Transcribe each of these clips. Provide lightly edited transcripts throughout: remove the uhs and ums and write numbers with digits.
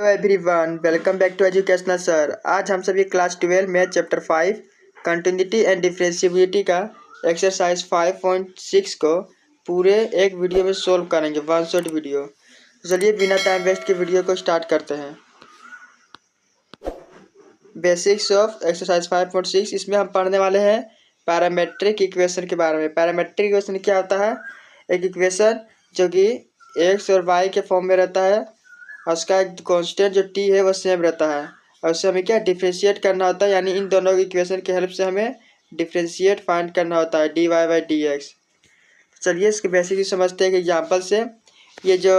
Everyone, welcome back to educational sir. आज हम सभी क्लास 12 में चैप्टर 5 कंटिन्यूटी एंड डिफरेंशिएबिलिटी का एक्सरसाइज 5.6 को पूरे एक वीडियो में सोल्व करेंगे, वन शॉट वीडियो। तो चलिए बिना टाइम वेस्ट के वीडियो को स्टार्ट करते हैं। बेसिक्स ऑफ एक्सरसाइज 5.6, इसमें हम पढ़ने वाले हैं पैरामेट्रिक इक्वेशन के बारे में। पैरामेट्रिक इक्वेशन क्या होता है? एक इक्वेशन जो कि एक्स और वाई के फॉर्म में रहता है और उसका कांस्टेंट जो टी है वो सेम रहता है और उससे हमें क्या डिफ्रेंशिएट करना होता है, यानी इन दोनों इक्वेशन की हेल्प से हमें डिफ्रेंशिएट फाइंड करना होता है dy बाई डी एक्स। चलिए इसके बेसिक समझते हैं कि एग्जाम्पल से। ये जो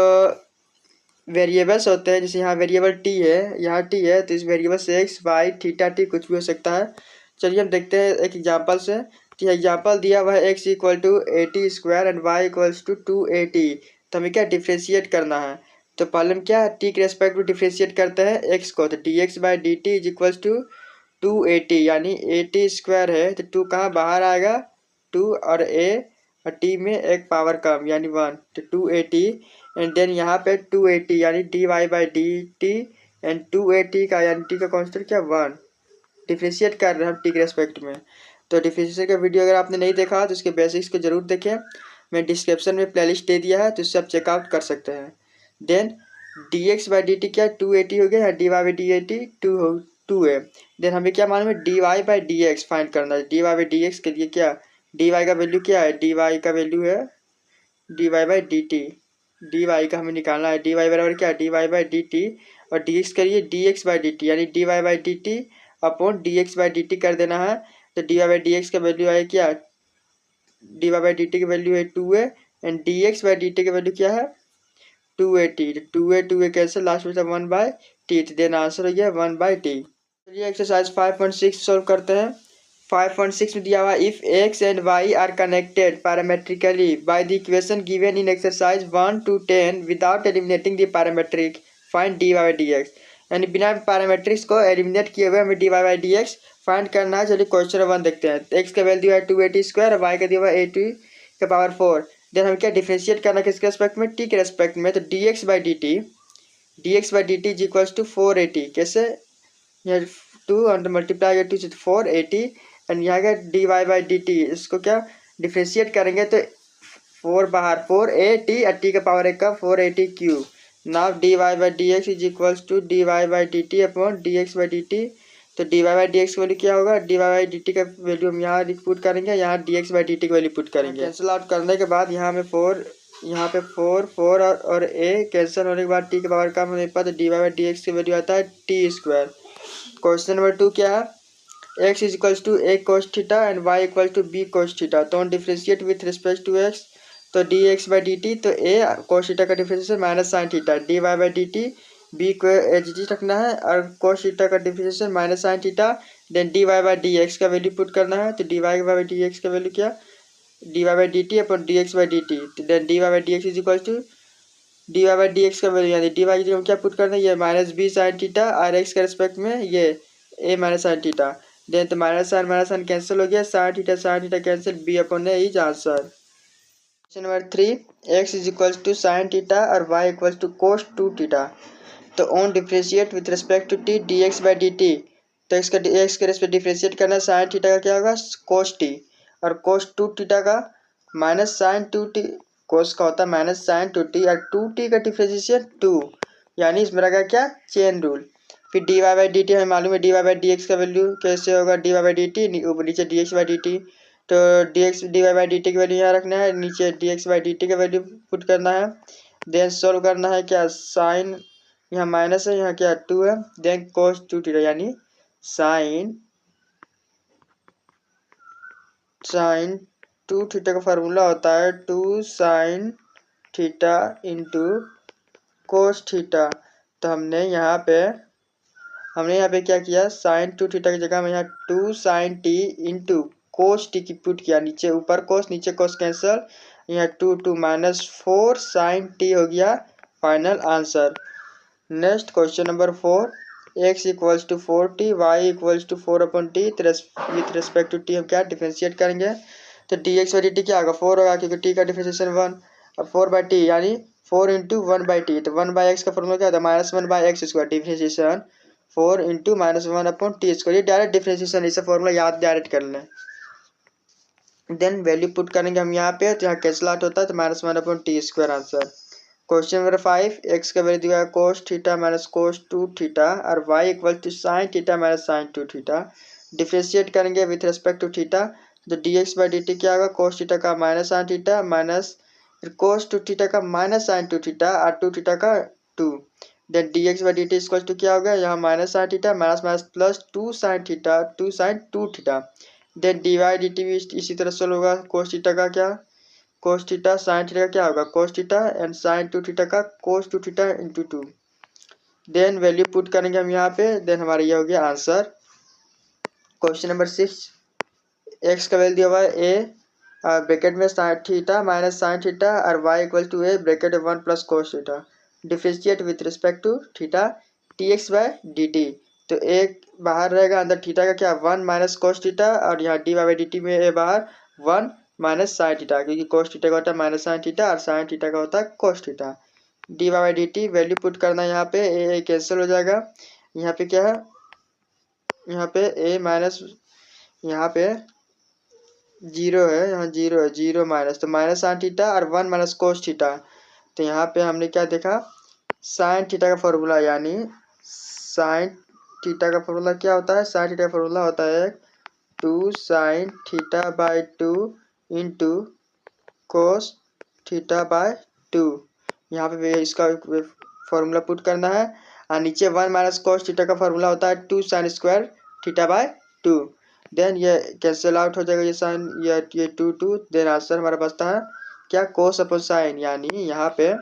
वेरिएबल्स होते हैं, जैसे यहाँ वेरिएबल टी है, यहाँ टी है, तो इस वेरिएबल से एक्स वाई थीटा टी कुछ भी हो सकता है। चलिए हम देखते हैं एक एग्जाम्पल से। तो एग्जाम्पल दिया हुआ है x equal to 80 square and Y equals to 280। तो हमें क्या डिफ्रेंशिएट करना है। तो पहले हम क्या टी के रेस्पेक्ट में डिफ्रेंशिएट करते हैं एक्स को। तो D x by D t is equals to 280, यानी 80 स्क्वायर है तो 2 कहाँ बाहर आएगा, 2 और ए और टी में एक पावर कम यानी 1, तो 280 एंड देन यहाँ पे 280 यानी D Y by D t and 280 का यानी टी का कॉन्स्टेंट क्या 1। डिफ्रेंशिएट कर रहे हैं हम टी के रेस्पेक्ट में। तो डिफ्रेंशिएशन का वीडियो अगर आपने नहीं देखा तो उसके बेसिक्स को जरूर देखें। मैं डिस्क्रिप्शन में प्लेलिस्ट दे दिया है, तो उससे आप चेकआउट कर सकते हैं। Then d x by D t क्या 280 हो गया, d Y by d at 2 है। देन हमें क्या मालूम है D Y by D x find करना है। D Y by D x के लिए क्या डी वाई का वैल्यू क्या है, डी वाई का वैल्यू है D Y by D t. D y का हमें निकालना है, डी वाई बराबर क्या D Y by D T और डी एक्स करिए D x by D T, यानी D Y by D T upon D x by D T कर देना है। तो D Y by D x का वैल्यू है क्या, D Y by D T की वैल्यू है 2 है and D x by D T की वैल्यू क्या है 280। 2 कैसे लास्ट में 1 बाई टी, देन आंसर हो गया 1 बाई टी। चलिए एक्सरसाइज 5.6 सॉल्व करते हैं। 5.6 में दिया हुआ if X and Y are connected parametrically by the equation given in exercise 1 to 10 without eliminating the parametric find D Y by D X. यानी बिना पैरामेट्रिक्स को एलिमिनेट किए हुए हमें D Y by D x find करना है। चलिए question 1 देखते हैं। एक्स का वैल्यू है 280 स्क्वायर और वाई का दिया हुआ 80 का पावर 4। देन हम क्या डिफ्रेंशिएट करना किसके रेस्पेक्ट में, टी के रेस्पेक्ट में। तो D x by D t is equals to 480। कैसे, यहाँ 2 और मल्टीप्लाई 2 से 480 एंड यहाँ का d Y by D t, इसको क्या डिफ्रेंशिएट करेंगे तो 4 बाहर 480 और टी का पावर एक का 480 cube. Now D Y by D x is equals to D Y by D T upon D x by D T. तो D Y by D X की वैल्यू क्या होगा, D Y by D T का value हम यहाँ put करेंगे, यहाँ D x by D T की वैल्यू पुट करेंगे। कैंसिल आउट करने के बाद यहाँ में 4, यहाँ पे 4 और ए कैंसिल होने के बाद टी के पावर कम होने के बाद D Y by D X की वैल्यू आता है टी स्क्वायर। क्वेश्चन नंबर 2 क्या है, X is equals to A cos theta and Y equals to B cos theta. तो differentiate with respect to X. तो D x by D T, तो A cos theta का differentiation minus sine theta, D Y by D T B को H D रखना है और cos theta का differentiation minus sine theta. Then d Y by D x का value put करना है। तो D Y by D x का वैल्यू क्या D Y by D T upon D x by D t. Then d Y by D x is equals to D Y by D x का value, यानी D y की क्या put करना है, ये minus b sine theta और x के respect में ये ए माइनस साइन थीटा। देन तो माइनस साइन कैंसिल हो गया, sine theta cancel, B upon A is answer. Question number 3, X is equals to sine theta और Y equals to cos 2 theta. तो on differentiate with respect to T D x by D T. तो इसका X के respect differentiate करना, sine theta का क्या होगा cos T और कोस 2 थीटा का माइनस साइन 2 टी, कोस का होता है माइनस साइन 2 टी और 2 टी का डिफ्रेंशिएशन 2, यानी इसमें रहेगा क्या चेन रूल। फिर D Y by D T हमें मालूम है D Y by D x का वैल्यू कैसे होगा, D Y by D T नीचे D x by D T. तो D Y by D T की वैल्यू यहाँ रखना है, नीचे D x by D T का वैल्यू पुट करना है। देन सोल्व करना है क्या, साइन यहाँ माइनस है यहाँ क्या 2 है, देन कोस 2 थीटा यानी साइन 2 थीटा का फार्मूला होता है 2 sine theta into cos theta. तो हमने यहाँ पे क्या किया, साइन 2 थीटा की जगह में यहाँ 2 sine t into cos t की पुट किया, नीचे ऊपर कोस नीचे कोस कैंसल, यहाँ 2 माइनस 4 साइन टी हो गया final answer. Next question number 4, x equals to 4t y equals to 4 upon t with respect to t हम क्या डिफ्रेंशिएट करेंगे। तो D x by D t क्या होगा 4 होगा, क्योंकि टी का डिफ्रेंशिएशन 1 और 4 बाई टी यानी 4 इंटू 1/t, तो 1/x का फॉर्मूला क्या होता है -1/x², डिफरेंशिएशन 4 इंटू -1/t²। ये डायरेक्ट डिफरेंशिएशन, इसे फॉर्मूला याद डायरेक्ट कर लें। देन वैल्यू पुट करेंगे हम यहाँ पे, तो यहाँ कैंसिल आउट होता है, तो -1/t² answer. Question number 5, x का वैल्यू दिया है cos theta minus cos 2 theta और y equal to sin theta minus sin 2 theta. Differentiate करेंगे विथ रिस्पेक्ट टू थीटा, तो dx/dt क्या होगा, cos थीटा का minus sin theta minus cos 2 theta का माइनस sin 2 थीटा और 2 थीटा का 2। Then dx/dt equal to क्या होगा, यहाँ minus sin theta minus minus plus 2 sin theta 2 sin 2 theta. Then dy/dt भी इसी तरह से होगा, cos थीटा का क्या cos थीटा sin थीटा का क्या होगा cos theta and sin 2 theta का cos 2 theta into 2। Then value put करेंगे हम यहाँ पे, देन हमारा ये हो गया आंसर। क्वेश्चन नंबर 6, एक्स का वैल्यू दिया हुआ है ए ब्रैकेट में sin theta minus sin theta और y equal to a bracket 1 plus cos theta. Differentiate with respect to theta dx/dt, तो एक बाहर रहेगा, अंदर थीटा का क्या 1 माइनस cos थीटा और यहाँ dy/dt में ए बाहर 1 माइनस साइन थीटा, क्योंकि cos थीटा का होता है माइनस साइन थीटा और साइन थीटा का होता है cos theta. dy/dt value put करना है यहाँ पे, ए कैंसिल हो जाएगा, यहाँ पे क्या है, यहाँ पे ए माइनस, यहाँ पे 0 है, यहाँ 0 है, 0 माइनस, तो माइनस साइन थीटा और 1 माइनस cos थीटा। तो यहाँ पे हमने क्या देखा, साइन थीटा का फॉर्मूला, यानी साइन थीटा का फॉर्मूला क्या होता है, साइन थीटा का फॉर्मूला होता है 2 sin θ/2 इंटू कोस θ/2। यहाँ पे इसका फॉर्मूला पुट करना है और नीचे 1 माइनस cos थीटा का फॉर्मूला होता है 2 sin² θ/2। देन ये कैंसिल आउट हो जाएगा, ये साइन ये 2 देन आंसर हमारा बचता है क्या cos अपॉन साइन, यानी यहाँ पे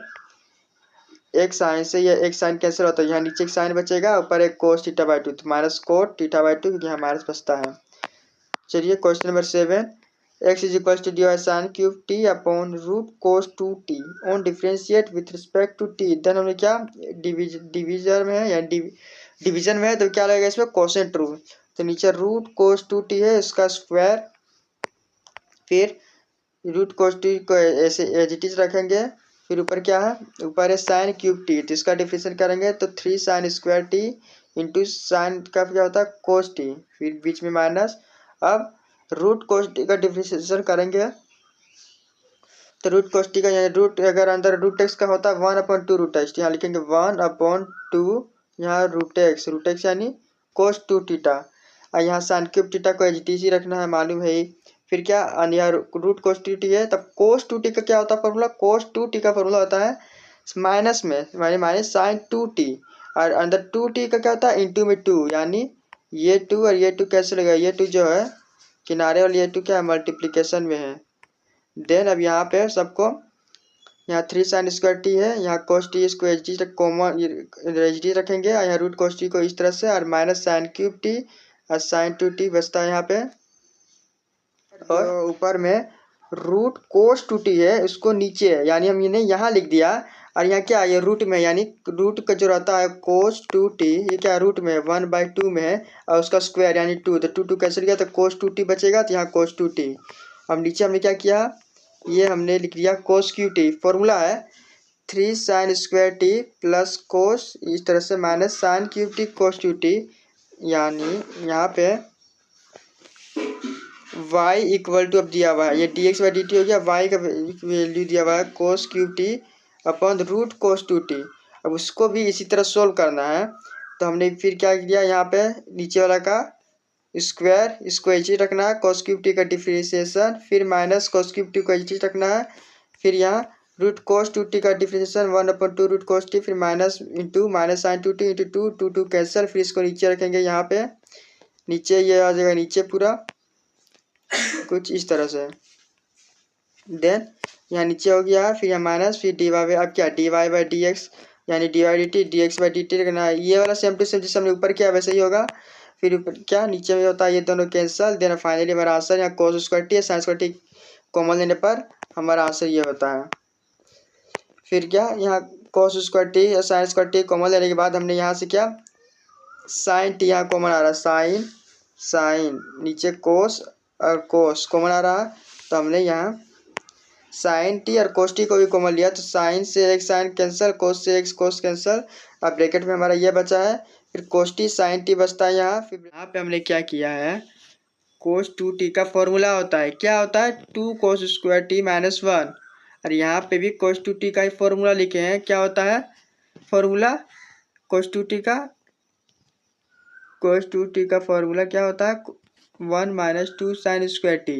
एक साइन से ये एक साइन कैंसिल होता है, यहाँ नीचे एक साइन बचेगा, ऊपर एक cos θ/2, तो माइनस cos θ/2, क्योंकि यहाँ माइनस बचता है। चलिए question number 7, x is equal to dy sin cube T upon root cos 2t on differentiate with respect to t। Then हमने क्या डिवीजन में है या डिवीजन में है, तो क्या लगेगा इसमें कोसेंट रूल, तो नीचे रूट कोस 2t है इसका स्क्वायर, फिर रूट कोस टी को ऐसे एज इट इज रखेंगे, फिर ऊपर क्या है, ऊपर है साइन क्यूब टी, तो इसका डिफरेंशिएशन करेंगे तो 3 sin² t इंटू साइन का क्या होता है कोस टी, फिर बीच में माइनस। अब रूट कोस टी का डिफरेंशिएशन करेंगे, तो रूट कोस टी का यहाँ रूट अगर अंदर रूट एक्स का होता है 1/2 रूट एक्स, यहाँ लिखेंगे 1/2, यहाँ रूट एक्स यानी कोस 2 थीटा, और यहाँ साइन क्यूब थीटा को एच टी सी रखना है, मालूम है। फिर क्या यहाँ रूट कोस 2t है, तब कोस 2t का क्या होता है फॉर्मूला, कोस 2t का फॉर्मूला होता है माइनस में माइनस साइन 2t, और अंदर 2t का क्या होता है इंटू में 2, यानी ये 2 और ये 2 कैसे लगेगा, ये 2 जो है किनारे वाली ये 2 क्या है मल्टीप्लिकेशन में है। देन अब यहाँ पे सबको यहाँ 3 sin² t है, यहाँ cos t इसको H D common H D रखेंगे, और यहाँ रूट cos t को इस तरह से, और माइनस साइन क्यूब t और साइन 2t बचता है यहाँ पे, और ऊपर में रूट कोस 2t है उसको नीचे है, यानी हम इन्हें यहाँ लिख दिया, और यहाँ क्या ये रूट में, यानी रूट का जो रहता है कोस 2t ये क्या रूट में 1/2 में है, और उसका स्क्वायर यानी 2, तो 2 कैंसिल गया, तो कोस 2t बचेगा, तो यहाँ कोस 2t। अब नीचे हमने क्या किया, ये हमने लिख दिया कोस QT, फॉर्मूला है 3 sin² t प्लस कोस इस तरह से माइनस साइन क्यूब टी कोस 2t, यानी यहाँ पे y इक्वल टू अब दिया हुआ है ये dx/dt हो गया, y का वैल्यू दिया हुआ है cos cube T upon root cos 2t। अब उसको भी इसी तरह सोल्व करना है, तो हमने फिर क्या किया, यहाँ पे नीचे वाला का स्क्वायर इसको एच रखना है, cos क्यूब टी का डिफरेंशिएशन, फिर माइनस cos क्यूब टी को एच रखना है, फिर यहाँ रूट cos 2t का डिफरेंशिएशन 1/2 रूट cos t, फिर minus into minus sine 2t into 2 cancel, फिर इसको नीचे रखेंगे, यहाँ पे नीचे ये आ जाएगा नीचे पूरा कुछ इस तरह से। देन यहाँ नीचे हो गया, फिर यहाँ माइनस, फिर डी वाई, अब क्या dy/dx यानी dy/dt dx/dt रखना है, ये वाला सेम टू सेम जिससे हमने ऊपर किया वैसे ही होगा, फिर ऊपर क्या नीचे में होता है ये दोनों कैंसल। देन फाइनली हमारा आंसर यहाँ cos² t sin² t common लेने पर हमारा आंसर ये होता है। फिर क्या यहाँ cos² t या sin² t कॉमन लेने के बाद हमने यहाँ से क्या sin t यहाँ कॉमन आ रहा है, साइन नीचे कोस और कोस कॉमन आ रहा है, तो हमने यहाँ साइन टी और कोस टी को भी कॉमन लिया तो साइन से एक साइन कैंसिल, कोस से एक कोस कैंसिल। अब ब्रैकेट में हमारा ये बचा है, फिर कोस टी साइन टी बचता है यहाँ। फिर यहाँ पे हमने क्या किया है, कोस टू टी का फॉर्मूला होता है, क्या होता है, 2 कोस स्क्वायर टी माइनस 1। और यहाँ पे भी कोस टू टी का ही फॉर्मूला लिखे हैं, क्या होता है फॉर्मूला कोस टू टी का फॉर्मूला क्या होता है, 1 माइनस 2 साइन स्क्वायर टी।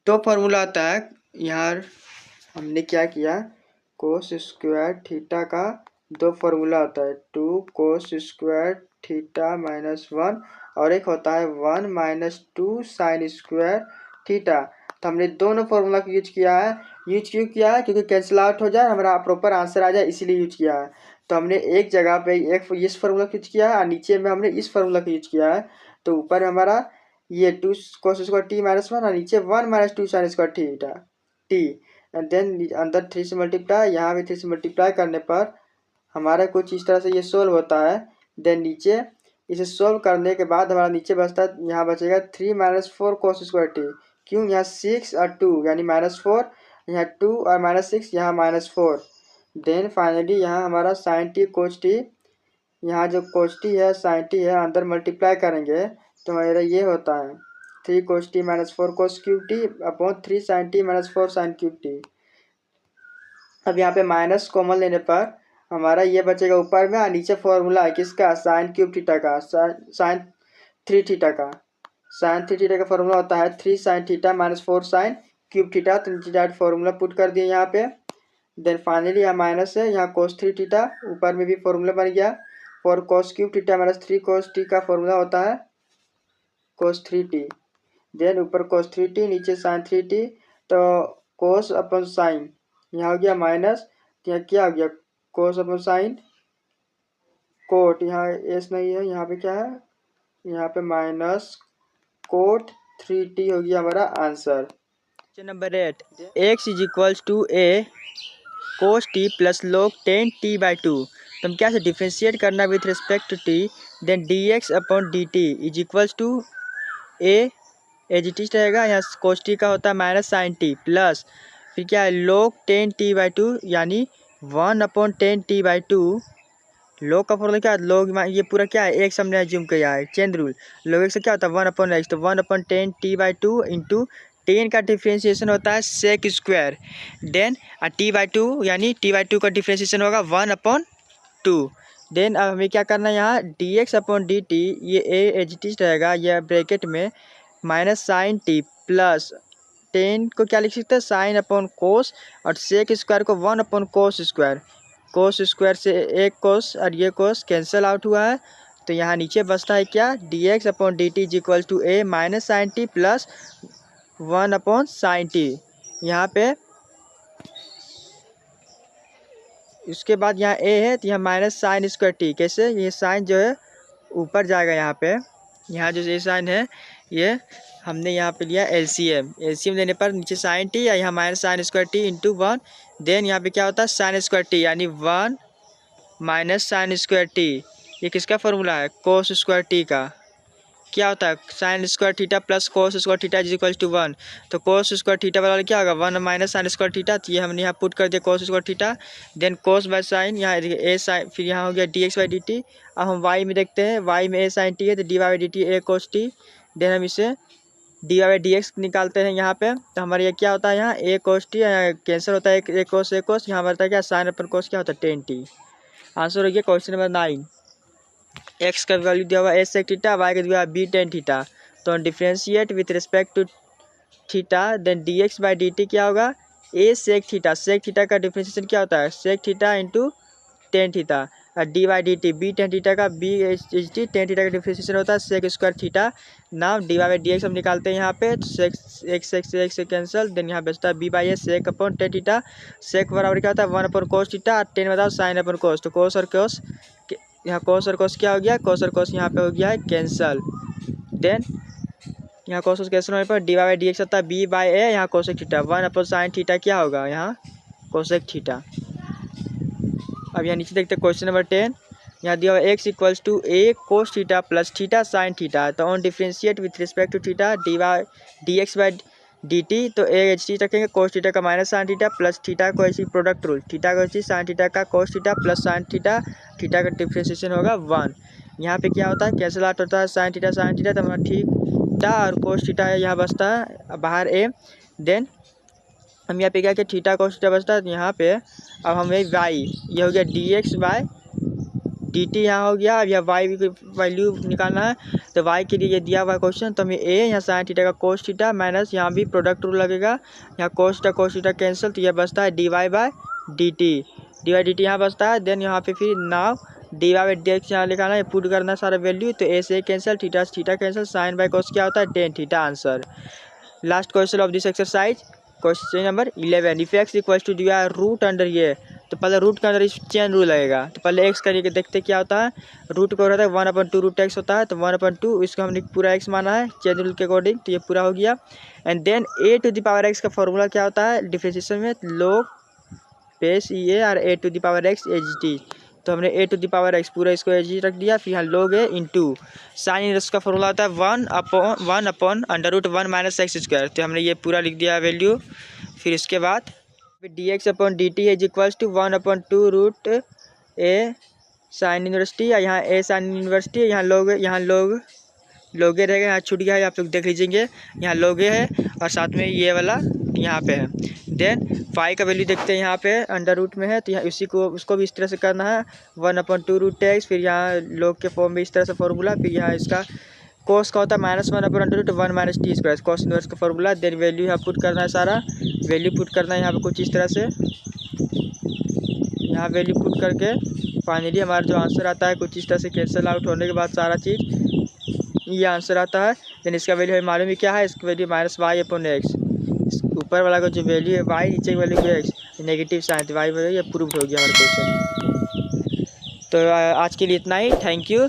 तो फॉर्मूला आता है, यहाँ हमने क्या किया, कोस स्क्वायर थीटा का 2 फॉर्मूला होता है, 2 कोस स्क्वायर थीटा माइनस 1 और एक होता है 1 माइनस 2 साइन स्क्वायर थीटा। तो हमने दोनों फॉर्मूला को यूज किया है। यूज क्यों किया है, क्योंकि कैंसिल आउट हो जाए, हमारा प्रॉपर आंसर आ जाए, इसीलिए यूज किया है। तो हमने एक जगह पे एक इस फार्मूला को यूज किया है और नीचे में हमने इस फार्मूला को यूज किया है। तो ऊपर हमारा ये 2 कोस स्क्वायर टी माइनस 1 और नीचे 1 minus 2 sine square theta t, and then अंदर 3 से मल्टीप्लाई, यहाँ भी 3 से मल्टीप्लाई करने पर हमारा कुछ इस तरह से ये सोल्व होता है। देन नीचे इसे सोल्व करने के बाद हमारा नीचे बचता है, यहाँ बचेगा 3 माइनस 4 कोस स्क्वायर टी। क्यों, यहाँ 6 और 2 यानी -4, यहाँ 2 और -6 यहाँ -4। देन फाइनली यहाँ हमारा साइन टी कोस टी, यहाँ जो कोस टी है साइन टी है, अंदर मल्टीप्लाई करेंगे तो हमारा ये होता है 3 cos T minus 4 cos cube T upon 3 sine T minus 4 sine cube T. अब यहाँ पे माइनस कॉमन लेने पर हमारा ये बचेगा ऊपर में, और नीचे फॉर्मूला है किसका, साइन क्यूब थीटा का, साइन 3 थीटा का। साइन 3 थीटा का फॉर्मूला होता है 3 sine theta minus 4 sine cube theta. तो नीचे डायरेक्ट फॉर्मूला पुट कर दिए यहाँ पे। देन फाइनली यहाँ माइनस है, यहाँ कोस 3 थीटा, ऊपर में भी फॉर्मूला बन गया, for cos cube theta minus 3 cos T का फॉर्मूला होता है कोस 3t। देन ऊपर कोस 3t, नीचे साइन 3t, तो कोस अपन साइन, यहाँ हो गया माइनस, यहाँ क्या हो गया, कोस अपन साइन कोट, यहाँ एस नहीं है, यहाँ पे क्या है, यहाँ पे माइनस कोट 3t हो गया हमारा answer. Number 8, x is equals to A cos T plus log 10t/2। तो हम क्या से डिफ्रेंशिएट करना with respect to T, then dx upon dt is equals to A, as it is रहेगा, यहाँ कोस टी का होता है माइनस साइन टी, प्लस फिर क्या है log 10t/2 यानी 1/10t/2। log का फॉर्मूला क्या है, log ये पूरा क्या है, एक हमने एज्यूम किया है, चेन रूल। log एक से क्या होता है 1/x, तो 1/10t/2 इंटू 10 का डिफ्रेंशिएशन होता है सेक स्क्वायर, देन t/2 यानी t/2 का डिफ्रेंशिएशन होगा 1/2। देन अब हमें क्या करना है, यहाँ dx अपॉन dt, ये ए एजिटिस रहेगा, यह ब्रैकेट में माइनस साइन टी प्लस 10 को क्या लिख सकते हैं साइन अपॉन कोस, और सेक स्क्वायर को 1/कोस स्क्वायर। कोस स्क्वायर से एक कोस और ये कोस कैंसिल आउट हुआ है, तो यहाँ नीचे बचता है क्या, dx upon dt is equal to A minus sine T plus 1/साइन टी। यहाँ पे इसके बाद यहाँ a है, तो यहाँ माइनस साइन स्क्वायर टी, कैसे, ये साइन जो है ऊपर जाएगा, यहाँ पे यहाँ जो ये साइन है ये हमने यहाँ पे लिया एलसीएम लेने पर नीचे साइन टी या यहाँ minus sine square t into 1। Then यहाँ पे क्या होता है साइन स्क्वायर टी यानी 1 माइनस साइन स्क्वायर टी, ये किसका फॉर्मूला है, कोस स्क्वायर टी का। क्या होता है sine square theta plus cos square theta is equal to 1, तो कोस स्क्वायर थीटा वाला क्या होगा 1 माइनस साइन स्क्वायर थीटा, तो ये हमने यहाँ पुट कर दिया cos square theta. Then cos by sine, यहाँ ए साइन, फिर यहाँ हो गया d x by D t. अब हम वाई में देखते हैं, वाई में ए साइन टी है तो D Y by D t a cos t. Then हम इसे d Y by D x निकालते हैं यहाँ पे, तो हमारे ये क्या होता है, यहाँ ए कोस टी कैंसिल होता है, एक कोस ए कोस, यहाँ बढ़ता है क्या साइन अपन कोस क्या होता है 10t। आंसर हो गया क्वेश्चन नंबर 9। एक्स का वैल्यू दिया हुआ एस सेक थीटा, वाई का दिया हुआ बी टेन थीटा, तो differentiate with respect to theta, then d x by D t क्या होगा ए सेक थीटा का डिफ्रेंशिएशन क्या होता है sec theta into tan theta, और D Y D T B tan theta का B H T tan theta का डिफ्रेंशिएशन होता है sec square theta. Now D Y by D X हम निकालते हैं यहाँ पे, तो सेक से कैंसिल, देन यहाँ बचता है B by S sec upon ten theta, sec बराबर क्या होता है 1/कोस थीटा और 10 बताओ साइन अपन कोस, तो कोस और कोस, यहाँ कोस और कोस क्या हो गया, कोस और कोस यहाँ पे हो गया है कैंसल। देन यहाँ कोस कैंसिल होने पर d Y by D x होता है बी बाई ए, यहाँ कोसेक थीटा 1/साइन थीटा क्या होगा यहाँ कोसेक थीटा। अब यहाँ नीचे देखते हैं क्वेश्चन नंबर 10, यहाँ दिया हुआ x equals to A cos theta plus theta sine theta, तो on differentiate with respect to theta d x by dt, तो a एच टी रखेंगे कोस थीटा का minus sine theta plus theta को ऐसी product rule, theta को ऐसी sign theta का कोस theta plus sine theta, theta का डिफ्रेंशिएशन होगा 1। यहाँ पे क्या होता है, कैंसिल आउट होता है साइन थीटा तो हमारा थीटा और कोस थीटा है, यहाँ बचता है बाहर a। देन हम यहाँ पे क्या किया, थीटा कोस थीटा बचता है, तो यहाँ पे अब हमें y ये हो गया dx बाय dt यहाँ हो गया। अब यह y की वैल्यू निकालना है, तो y के लिए ये दिया हुआ क्वेश्चन, तो हमें a यहाँ साइन थीटा का कोस थीटा माइनस यहाँ भी प्रोडक्ट रूल लगेगा, यहाँ कोस थीटा कैंसिल, तो यह बचता है dy बाय dt यहाँ बचता है। देन यहाँ पे फिर नाव dy बाई dx यहाँ लिखाना है, पुट करना है सारा वैल्यू, तो a से cancel, theta cancel, sine by cos क्या होता है tan theta answer. Last question of this exercise question number 11, if x equals to दिया रूट अंडर ये, तो पहले रूट के अंदर इस चेन रूल लगेगा, तो पहले x करके देखते क्या होता है, रूट को रहता है 1/2 रूट x होता है, तो 1/2 इसको हमने पूरा x माना है चेन रूल के अकॉर्डिंग, तो ये पूरा हो गया। And then a to the power x का फॉर्मूला क्या होता है डिफरेंशिएशन में, log बेस e a और a to the power x h d, तो हमने a to the power x पूरा इसको एच डी रख दिया, फिर यहाँ log a into sine inverse का फॉर्मूला होता है 1/1 माइनस एक्स स्क्वायर, तो हमने ये पूरा लिख दिया वैल्यू। फिर इसके बाद dx upon dt is equals to 1/2 root a sine इनवर्सिटी, यहाँ a साइन इनवर्सिटी, यहाँ लोगे रहेगा, यहाँ छूट गया है, आप लोग देख लीजिएंगे, यहाँ लोगे है और साथ में ये वाला यहाँ पे है। देन फाई का वैल्यू देखते हैं, यहाँ पे अंडर रूट में है, तो यहाँ इसी को उसको भी इस तरह से करना है 1/2 रूट x, फिर यहाँ लोग के फॉर्म में इस तरह से फॉर्मूला, फिर यहाँ इसका कोस का होता है -1/√1 minus T square, cos inverse का फॉर्मूला। देन वैल्यू यहाँ पुट करना है, सारा वैल्यू पुट करना है यहाँ पे कुछ इस तरह से, यहाँ वैल्यू पुट करके फाइनली हमारा जो आंसर आता है कुछ इस तरह से कैंसिल आउट होने के बाद सारा चीज़ ये आंसर आता है। देन इसका वैल्यू हमें मालूम है क्या है, इसका वैल्यू -y/x, ऊपर वाला का जो वैल्यू है y, नीचे की वैल्यू है x, नेगेटिव साइन, तो y वैल्यू ये प्रूव हो गया हमारा क्वेश्चन। तो आज के लिए इतना ही, थैंक यू।